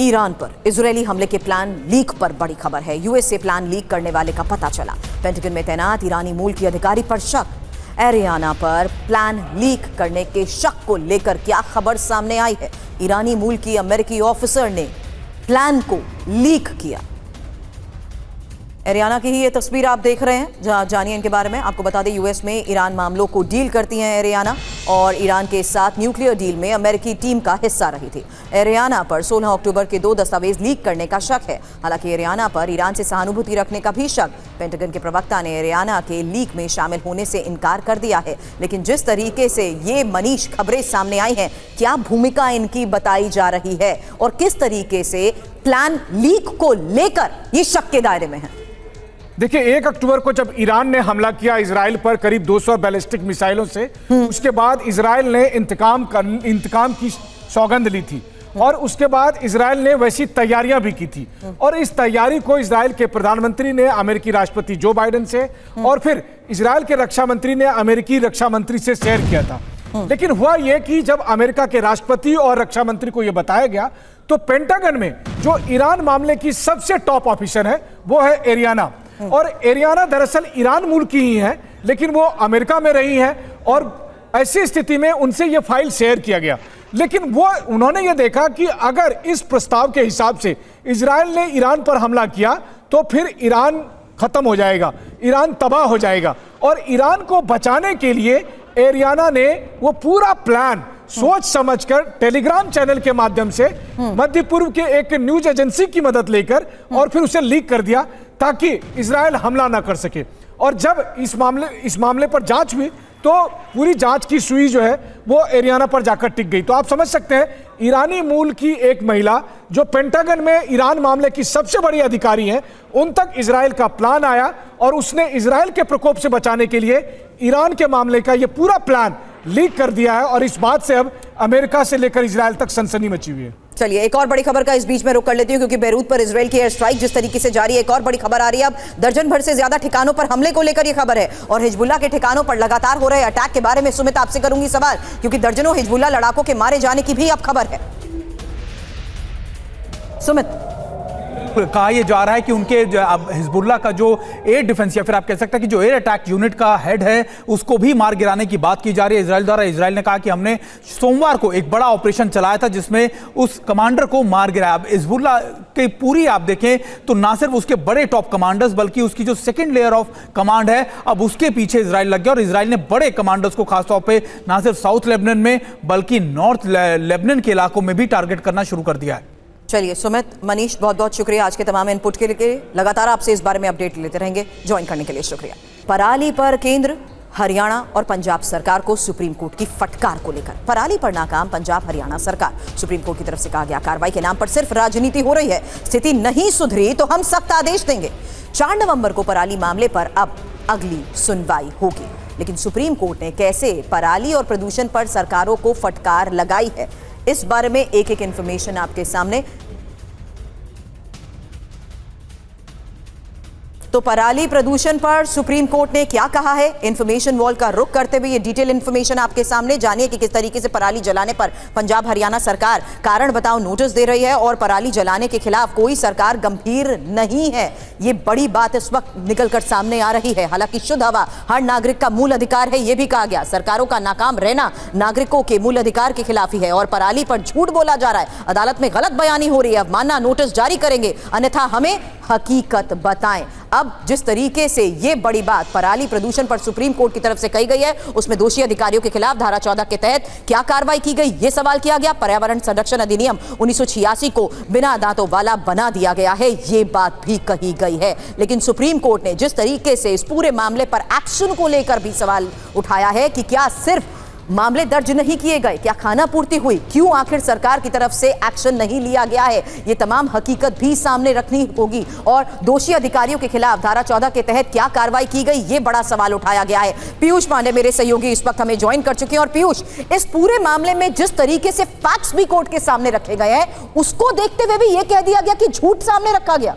Iran पर Israeli हमले के प्लान लीक पर बड़ी खबर है। यूएस से प्लान लीक करने वाले का पता चला। पेंटागन में तैनात ईरानी मूल की अधिकारी पर शक। एरियाना पर प्लान लीक करने के शक को लेकर क्या खबर सामने आई है? ईरानी मूल की अमेरिकी ऑफिसर ने प्लान को लीक किया। एरियाना की ही ये तस्वीर आप देख रहे हैं। जानिए इनके बारे में। आपको बता दें, यूएस में ईरान मामलों को डील करती हैं एरियाना, और ईरान के साथ न्यूक्लियर डील में अमेरिकी टीम का हिस्सा रही थी। एरियाना पर 16 अक्टूबर के 2 दस्तावेज लीक करने का शक है। हालांकि एरियाना पर ईरान से सहानुभूति रखने का भी शक। पेंटागन के प्रवक्ता ने एरियाना के लीक में शामिल होने से इनकार कर दिया है। लेकिन जिस तरीके से ये मनीष खबरें सामने आई हैं, क्या भूमिका इनकी बताई जा रही है और किस तरीके से प्लान लीक को लेकर ये शक के दायरे में है? देखिए, 1 अक्टूबर को जब ईरान ने हमला किया इजराइल पर करीब 200 बैलिस्टिक मिसाइलों से, उसके बाद इजराइल ने इंतकाम की सौगंध ली थी, और उसके बाद इजराइल ने वैसी तैयारियां भी की थी। और इस तैयारी को इजराइल के प्रधानमंत्री ने अमेरिकी राष्ट्रपति जो बाइडेन से, और फिर इजराइल के रक्षा मंत्री ने अमेरिकी रक्षा मंत्री से शेयर किया था। लेकिन हुआ यह कि जब अमेरिका के राष्ट्रपति और रक्षा मंत्री को यह बताया गया, तो पेंटागन में जो ईरान मामले की सबसे टॉप ऑफिसर है वो है एरियाना। और एरियाना दरअसल ईरान मूल की ही है, लेकिन वो अमेरिका में रही है, और ऐसी स्थिति में उनसे ये फाइल शेयर किया गया। लेकिन उन्होंने ये देखा कि अगर इस प्रस्ताव के हिसाब से इजराइल ने ईरान पर हमला किया तो फिर ईरान खत्म हो जाएगा, ईरान तबाह हो जाएगा। और ईरान को बचाने के लिए एरियाना ने वो पूरा प्लान सोच समझकर टेलीग्राम चैनल के माध्यम से मध्य पूर्व के एक न्यूज एजेंसी की मदद लेकर और फिर उसे लीक कर दिया, ताकि इजराइल हमला ना कर सके। और जब इस मामले पर जांच हुई, तो पूरी जांच की सुई जो है वो एरियाना पर जाकर टिक गई। तो आप समझ सकते हैं, ईरानी मूल की एक महिला जो पेंटागन में ईरान मामले की सबसे बड़ी अधिकारी हैं, उन तक इजराइल का प्लान आया, और उसने इजराइल के प्रकोप से बचाने के लिए ईरान के मामले का ये पूरा प्लान लीक कर दिया है। और इस बात से अब अमेरिका से लेकर इजराइल तक सनसनी मची हुई है। चलिए, एक और बड़ी खबर का इस बीच में रुख कर लेती हूं, क्योंकि बेरूत पर इजराइल की एयर स्ट्राइक जिस तरीके से जारी है, एक और बड़ी खबर आ रही है। अब दर्जन भर से ज्यादा ठिकानों पर हमले को लेकर यह खबर है, और हिजबुल्लाह के ठिकानों पर लगातार हो रहे अटैक के बारे में सुमित आपसे करूंगी सवाल, क्योंकि दर्जनों हिजबुल्लाह लड़ाकों के मारे जाने की भी अब खबर है। सुमित, कहा यह जा रहा है कि उनके हिजबुल्लाह का जो एयर डिफेंस, या फिर आप कह सकते हैं कि जो एयर अटैक यूनिट का हेड है, उसको भी मार गिराने की बात की जा रही है इजराइल द्वारा। इजराइल ने कहा कि हमने सोमवार को एक बड़ा ऑपरेशन चलाया था जिसमें उस कमांडर को मार गिराया। अब हिजबुल्लाह की पूरी आप देखें तो ना सिर्फ उसके बड़े टॉप कमांडर्स, बल्कि उसकी जो सेकेंड लेयर ऑफ कमांड है, अब उसके पीछे इजराइल लग गया। और इजराइल ने बड़े कमांडर्स को खासतौर पर ना सिर्फ साउथ लेबनान में बल्कि नॉर्थ लेबनान के इलाकों में भी टारगेट करना शुरू कर दिया है। चलिए सुमित, मनीष, बहुत बहुत शुक्रिया आज के तमाम इनपुट के लिए। लगातार आपसे इस बारे में अपडेट लेते रहेंगे। ज्वाइन करने के लिए शुक्रिया। पराली पर केंद्र, हरियाणा और पंजाब सरकार को सुप्रीम कोर्ट की फटकार को लेकर। पराली पर नाकाम पंजाब हरियाणा सरकार। सुप्रीम कोर्ट की तरफ से कहा गया, कार्रवाई के नाम पर सिर्फ राजनीति हो रही है, स्थिति नहीं सुधरी तो हम सख्त आदेश देंगे। 4 नवंबर को पराली मामले पर अब अगली सुनवाई होगी। लेकिन सुप्रीम कोर्ट ने कैसे पराली और प्रदूषण पर सरकारों को फटकार लगाई है, इस बारे में एक एक इंफॉर्मेशन आपके सामने। तो पराली प्रदूषण पर सुप्रीम कोर्ट ने क्या कहा है, इंफॉर्मेशन वॉल का रुख करते हुए ये डिटेल इंफॉर्मेशन आपके सामने। जानिए कि किस तरीके से पराली जलाने पर पंजाब हरियाणा सरकार कारण बताओ नोटिस दे रही है, और पराली जलाने के खिलाफ कोई सरकार गंभीर नहीं है। ये बड़ी बात इस वक्त निकलकर सामने आ रही है। हालांकि शुद्ध हवा हर नागरिक का मूल अधिकार है, यह भी कहा गया। सरकारों का नाकाम रहना नागरिकों के मूल अधिकार के खिलाफ ही है, और पराली पर झूठ बोला जा रहा है, अदालत में गलत बयानी हो रही है। अब मानना नोटिस जारी करेंगे, अन्यथा हमें हकीकत बताएं। अब जिस तरीके से ये बड़ी बात पराली प्रदूषण पर सुप्रीम कोर्ट की तरफ से कही गई है, उसमें दोषी अधिकारियों के खिलाफ धारा 14 के तहत क्या कार्रवाई की गई, ये सवाल किया गया। पर्यावरण संरक्षण अधिनियम 1986 को बिना दांतों वाला बना दिया गया है, ये बात भी कही गई है। लेकिन सुप्रीम कोर्ट ने जिस तरीके से इस पूरे मामले पर एक्शन को लेकर भी सवाल उठाया है कि क्या सिर्फ मामले दर्ज नहीं किए गए, क्या खाना पूर्ति हुई, क्यों आखिर सरकार की तरफ से एक्शन नहीं लिया गया है, ये तमाम हकीकत भी सामने रखनी होगी। और दोषी अधिकारियों के खिलाफ धारा 14 के तहत क्या कार्रवाई की गई, ये बड़ा सवाल उठाया गया है। पीयूष पांडे मेरे सहयोगी इस वक्त हमें ज्वाइन कर चुके हैं। और पीयूष, इस पूरे मामले में जिस तरीके से फैक्ट्स भी कोर्ट के सामने रखे गए हैं, उसको देखते हुए भी यह कह दिया गया कि झूठ सामने रखा गया।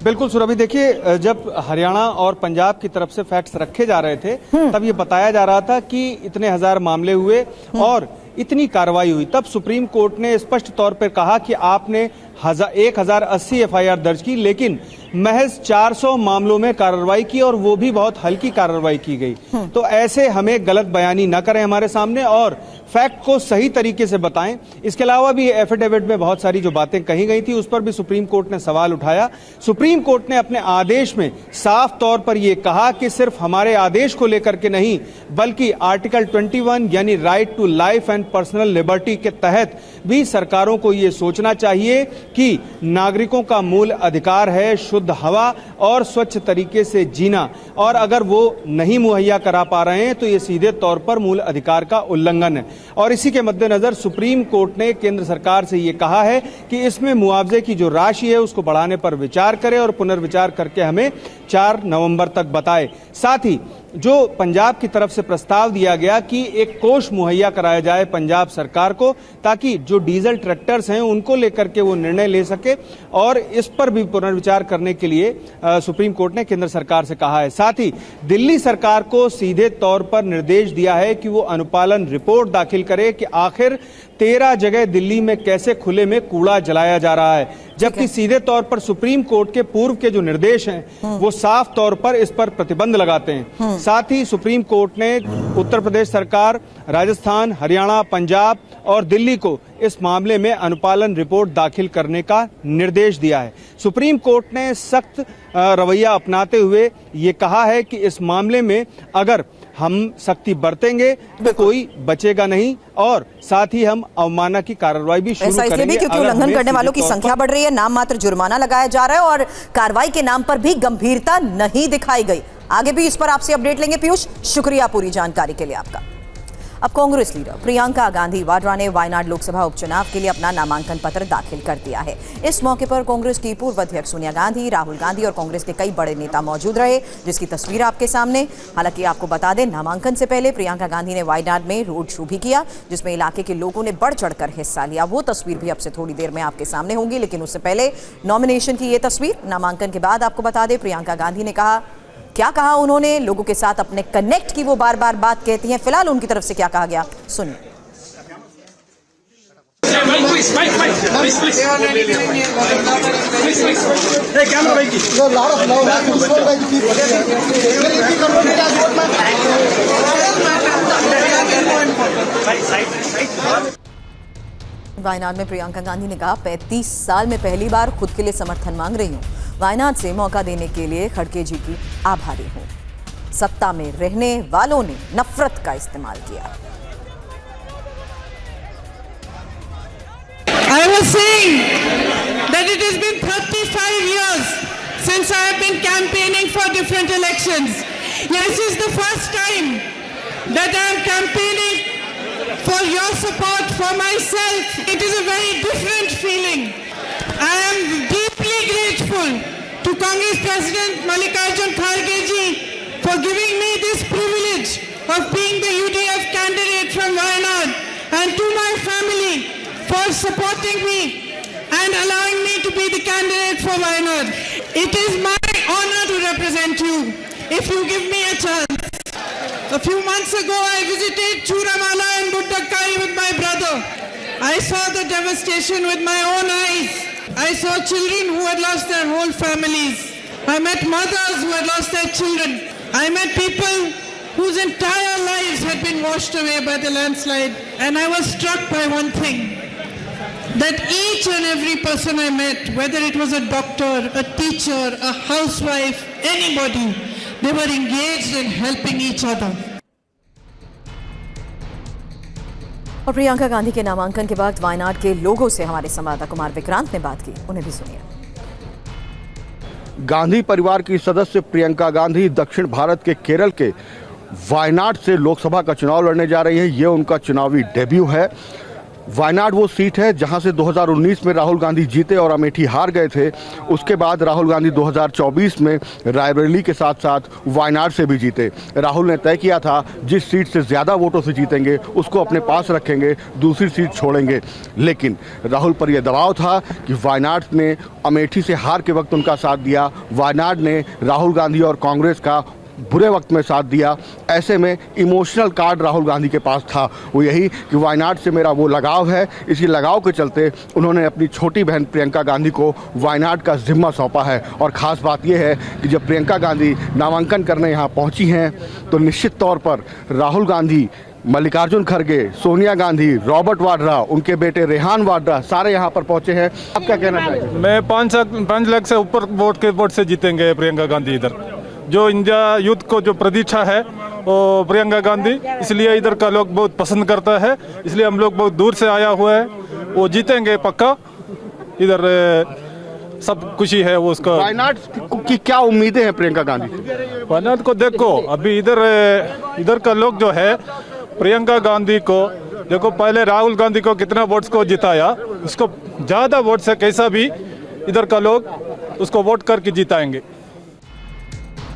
बिल्कुल सुरभि, देखिए जब हरियाणा और पंजाब की तरफ से फैक्ट्स रखे जा रहे थे, तब ये बताया जा रहा था कि इतने हजार मामले हुए और इतनी कार्रवाई हुई, तब सुप्रीम कोर्ट ने स्पष्ट तौर पर कहा कि आपने 1080 एफआईआर दर्ज की, लेकिन महज 400 मामलों में कार्रवाई की और वो भी बहुत हल्की कार्रवाई की गई। तो ऐसे हमें गलत बयानी न करें हमारे सामने और फैक्ट को सही तरीके से बताएं। इसके अलावा भी एफिडेविट में बहुत सारी जो बातें कही गई थी उस पर भी सुप्रीम कोर्ट ने सवाल उठाया। सुप्रीम कोर्ट ने अपने आदेश में साफ तौर पर यह कहा कि सिर्फ हमारे आदेश को लेकर के नहीं, बल्कि आर्टिकल 21 यानी right to life and personal liberty के तहत भी सरकारों को ये सोचना चाहिए कि नागरिकों का मूल अधिकार है शुद्ध हवा और स्वच्छ तरीके से जीना, और अगर वो नहीं मुहैया करा पा रहे हैं तो ये सीधे तौर पर मूल अधिकार का उल्लंघन है। और इसी के मद्देनजर सुप्रीम कोर्ट ने केंद्र सरकार से ये कहा है कि इसमें मुआवजे की जो राशि है उसको बढ़ाने पर विचार करे और पुनर्विचार करके हमें 4 नवंबर तक बताए। साथ ही जो पंजाब की तरफ से प्रस्ताव दिया गया कि एक कोष मुहैया कराया जाए पंजाब सरकार को, ताकि जो डीजल ट्रैक्टर्स हैं उनको लेकर के वो निर्णय ले सके, और इस पर भी पुनर्विचार करने के लिए सुप्रीम कोर्ट ने केंद्र सरकार से कहा है। साथ ही दिल्ली सरकार को सीधे तौर पर निर्देश दिया है कि वो अनुपालन रिपोर्ट दाखिल करे कि आखिर 13 जगह दिल्ली में कैसे खुले में कूड़ा जलाया जा रहा है, जबकि सीधे तौर पर सुप्रीम कोर्ट के पूर्व के जो निर्देश हैं वो साफ तौर पर इस पर प्रतिबंध लगाते हैं। साथ ही सुप्रीम कोर्ट ने उत्तर प्रदेश सरकार, राजस्थान, हरियाणा, पंजाब और दिल्ली को इस मामले में अनुपालन रिपोर्ट दाखिल करने का निर्देश दिया है। सुप्रीम कोर्ट ने सख्त रवैया अपनाते हुए ये कहा है कि इस मामले में अगर हम सख्ती बरतेंगे तो कोई बचेगा नहीं, और साथ ही हम अवमानना की कार्रवाई भी शुरू ऐसा करेंगे भी क्योंकि उल्लंघन करने वालों की संख्या बढ़ रही है, नाम मात्र जुर्माना लगाया जा रहा है और कार्रवाई के नाम पर भी गंभीरता नहीं दिखाई गई। आगे भी इस पर आपसे अपडेट लेंगे पीयूष, शुक्रिया पूरी जानकारी के लिए आपका। अब कांग्रेस लीडर प्रियंका गांधी वाड्रा ने वायनाड लोकसभा उपचुनाव के लिए अपना नामांकन पत्र दाखिल कर दिया है। इस मौके पर कांग्रेस की पूर्व अध्यक्ष सोनिया गांधी, राहुल गांधी और कांग्रेस के कई बड़े नेता मौजूद रहे, जिसकी तस्वीर आपके सामने। हालांकि आपको बता दें, नामांकन से पहले प्रियंका गांधी ने वायनाड में रोड शो भी किया, जिसमें इलाके के लोगों ने बढ़ चढ़कर हिस्सा लिया। वो तस्वीर भी अब से थोड़ी देर में आपके सामने होंगी, लेकिन उससे पहले नॉमिनेशन की ये तस्वीर। नामांकन के बाद आपको बता दें, प्रियंका गांधी ने क्या कहा उन्होंने, लोगों के साथ अपने कनेक्ट की वो बार बार बात कहती हैं। फिलहाल उनकी तरफ से क्या कहा गया, सुनिए। वायनाड में प्रियंका गांधी ने कहा, 35 साल में पहली बार खुद के लिए समर्थन मांग रही हूं। वायनाड से मौका देने के लिए खड़गे जी की आभारी हूं। सत्ता में रहने वालों ने नफरत का इस्तेमाल किया। I was saying that it has been 35 years since I have been campaigning for different elections. This is the first time that I am campaigning for your support for myself. It is a very different feeling. I am deeply grateful to Congress President Mallikarjun Kharge ji for giving me this privilege of being the UDF candidate from Wayanad, and to my family for supporting me and allowing me to be the candidate for Wayanad. It is my honor to represent you if you give me a chance. A few months ago I visited Churamala and Buddakkai with my brother. I saw the devastation with my own eyes. I saw children who had lost their whole families. I met mothers who had lost their children. I met people whose entire lives had been washed away by the landslide. And I was struck by one thing, that each and every person I met, whether it was a doctor, a teacher, a housewife, anybody, they were engaged in helping each other. और प्रियंका गांधी के नामांकन के बाद वायनाड के लोगों से हमारे संवाददाता कुमार विक्रांत ने बात की, उन्हें भी सुनिए। गांधी परिवार की सदस्य प्रियंका गांधी दक्षिण भारत के केरल के वायनाड से लोकसभा का चुनाव लड़ने जा रही है। ये उनका चुनावी डेब्यू है। वायनाड वो सीट है जहां से 2019 में राहुल गांधी जीते और अमेठी हार गए थे। उसके बाद राहुल गांधी 2024 में रायबरेली के साथ साथ वायनाड से भी जीते। राहुल ने तय किया था जिस सीट से ज़्यादा वोटों से जीतेंगे उसको अपने पास रखेंगे, दूसरी सीट छोड़ेंगे। लेकिन राहुल पर यह दबाव था कि वायनाड ने अमेठी से हार के वक्त उनका साथ दिया। वायनाड ने राहुल गांधी और कांग्रेस का बुरे वक्त में साथ दिया। ऐसे में इमोशनल कार्ड राहुल गांधी के पास था, वो यही कि वायनाड से मेरा वो लगाव है। इसी लगाव के चलते उन्होंने अपनी छोटी बहन प्रियंका गांधी को वायनाड का जिम्मा सौंपा है। और ख़ास बात यह है कि जब प्रियंका गांधी नामांकन करने यहाँ पहुँची हैं तो निश्चित तौर पर राहुल गांधी, मल्लिकार्जुन खड़गे, सोनिया गांधी, रॉबर्ट वाड्रा, उनके बेटे रेहान वाड्रा सारे यहाँ पर पहुंचे हैं। आप क्या कहना चाहेंगे? मैं 5 लाख से ऊपर वोट से जीतेंगे प्रियंका गांधी। इधर जो इंडिया यूथ को जो प्रतीक्षा है वो प्रियंका गांधी, इसलिए इधर का लोग बहुत पसंद करता है, इसलिए हम लोग बहुत दूर से आया हुआ है। वो जीतेंगे पक्का। इधर सब खुशी है वो उसका। वायनाड की क्या उम्मीदें हैं प्रियंका गांधी से? वायनाड को देखो, अभी इधर का लोग जो है प्रियंका गांधी को देखो, पहले राहुल गांधी को कितना वोट्स को जिताया, उसको ज़्यादा वोट से कैसा भी इधर का लोग उसको वोट करके जिताएंगे।